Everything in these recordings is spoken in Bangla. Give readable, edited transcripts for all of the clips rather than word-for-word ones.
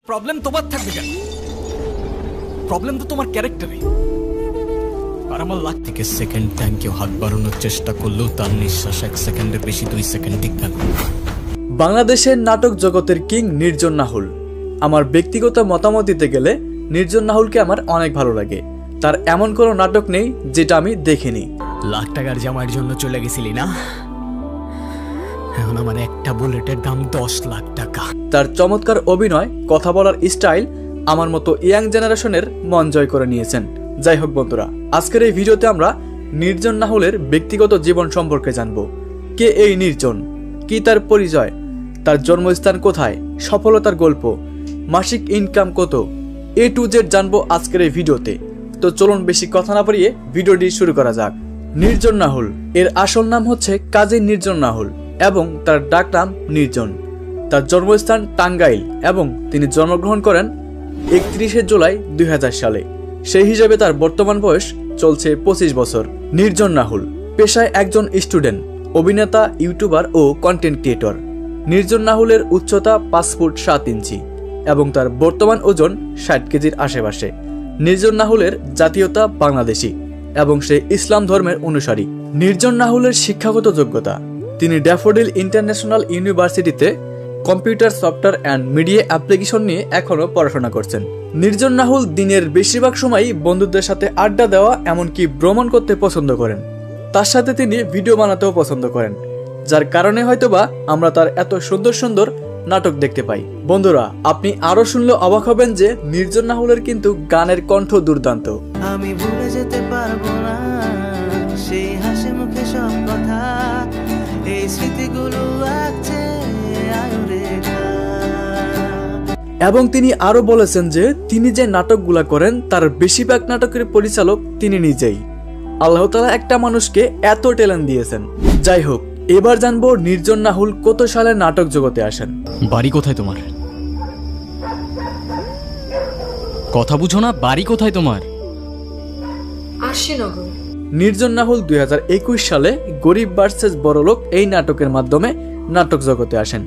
প্রবলেম তোমার থাকবে কেন? প্রবলেম তো তোমার ক্যারেক্টারে। আর আমার লাখ থেকে সেকেন্ড থ্যাংক ইউ হাত বাড়ানোর চেষ্টা করলেও তার নিঃশ্বাস 1 সেকেন্ডের বেশি 2 সেকেন্ড টিকবে না। বাংলাদেশের নাটক জগতের কিং নির্জন নাহুল। আমার ব্যক্তিগত মতামত দিতে গেলে নির্জন নাহুলকে আমার অনেক ভালো লাগে। তার এমন কোনো নাটক নেই যেটা আমি দেখিনি। লাখ টাকার জামাইয়ের জন্য চলে গেছিলি না? এখন আমার একটা বুলেটের দাম 10 লাখ টাকা। তার চমৎকার অভিনয়, কথা বলার স্টাইল আমার মতো ইয়াং জেনারেশনের মন জয় করে নিয়েছেন। যাই হোক বন্ধুরা, আজকের এই ভিডিওতে আমরা নির্জন নাহুলের ব্যক্তিগত জীবন সম্পর্কে জানব। কে এই নির্জন, কি তার পরিচয়, তার জন্মস্থান কোথায়, সফলতার গল্প, মাসিক ইনকাম কত, A to Z জানবো আজকের এই ভিডিওতে। তো চলুন বেশি কথা না বাড়িয়ে ভিডিওটি শুরু করা যাক। নির্জন নাহুল এর আসল নাম হচ্ছে কাজী নির্জন নাহুল এবং তার ডাক নাম নির্জন। তার জন্মস্থান টাঙ্গাইল এবং তিনি জন্মগ্রহণ করেন 31শে জুলাই 2000 সালে। সেই হিসেবে তার বর্তমান বয়স চলছে 25 বছর। নির্জন নাহুল পেশায় একজন স্টুডেন্ট, অভিনেতা, ইউটিউবার ও কন্টেন্ট ক্রিয়েটর। নির্জন নাহুলের উচ্চতা 5 ফুট 7 ইঞ্চি এবং তার বর্তমান ওজন 60 কেজির আশেপাশে। নির্জন নাহুলের জাতীয়তা বাংলাদেশি এবং সে ইসলাম ধর্মের অনুসারী। নির্জন নাহুলের শিক্ষাগত যোগ্যতা, তিনি ড্যাফোডিল ইন্টারন্যাশনাল ইউনিভার্সিটিতে computer software and media application নিয়ে এখনও পড়াশোনা করছেন। নির্জন নাহুল দিনের বেশিরভাগ সময়ই বন্ধুদের সাথে আড্ডা দেওয়া এমনকি ভ্রমণ করতে পছন্দ করেন। তার সাথে তিনি ভিডিও বানাতেও পছন্দ করেন, যার কারণে হয়তোবা আমরা তার এত সুন্দর সুন্দর নাটক দেখতে পাই। বন্ধুরা, আপনি আরো শুনলে অবাক হবেন যে নির্জন নাহুলের কিন্তু গানের কণ্ঠ দুর্দান্ত। আমি ভুলে যেতে পারবো না সেই হাসি মুখে সব কথা, এই স্মৃতিগুলো আছে আয়ুরেখা। এবং তিনি আরো বলেছেন যে তিনি যে নাটকগুলা করেন তার বেশিরভাগ নাটকের পরিচালক তিনি নিজেই। আল্লাহ তাআলা একটা মানুষকে এত ট্যালেন্ট দিয়েছেন। যাই হোক, এবার জানবো নির্জন নাহুল কত সালে নাটক জগতে আসেন। বাড়ি কোথায় তোমার? কথা বুঝো না? বাড়ি কোথায় তোমার? আশিনগর। নির্জন নাহুল 2021 সালে গরিব ভার্সেস বড়লোক এই নাটকের মাধ্যমে নাটক জগতে আসেন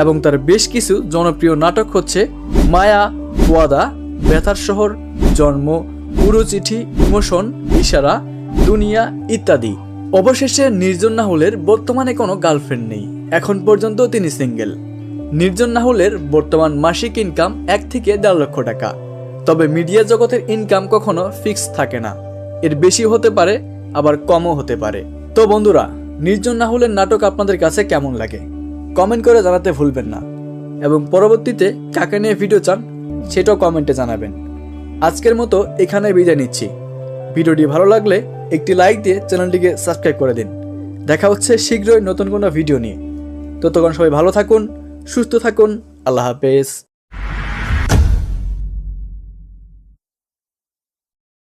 এবং তার বেশ কিছু জনপ্রিয় নাটক হচ্ছে মায়া, ওয়াদা, ব্যথার শহর, জন্ম, পুরো চিঠি, ইমোশন, ইশারা, দুনিয়া ইত্যাদি। অবশেষে নির্জন নাহুলের বর্তমানে কোনো গার্লফ্রেন্ড নেই। এখন পর্যন্ত তিনি সিঙ্গেল। নির্জন নাহুলের বর্তমান মাসিক ইনকাম 1 থেকে 1.5 লক্ষ টাকা। তবে মিডিয়া জগতের ইনকাম কখনো ফিক্স থাকে না, এর বেশি হতে পারে আবার কমও হতে পারে। তো বন্ধুরা, নির্জন নাহুলের নাটক আপনাদের কাছে কেমন লাগে কমেন্ট করে জানাতে ভুলবেন না এবং পরবর্তীতে কাকে নিয়ে ভিডিও চান সেটাও কমেন্টে জানাবেন। আজকের মতো এখানে বিদায় নিচ্ছি। ভিডিওটি ভালো লাগলে একটি লাইক দিয়ে চ্যানেলটিকে সাবস্ক্রাইব করে দিন। দেখা হচ্ছে শীঘ্রই নতুন কোনো ভিডিও নিয়ে। ততক্ষণ সবাই ভালো থাকুন, সুস্থ থাকুন। আল্লাহ হাফেজ।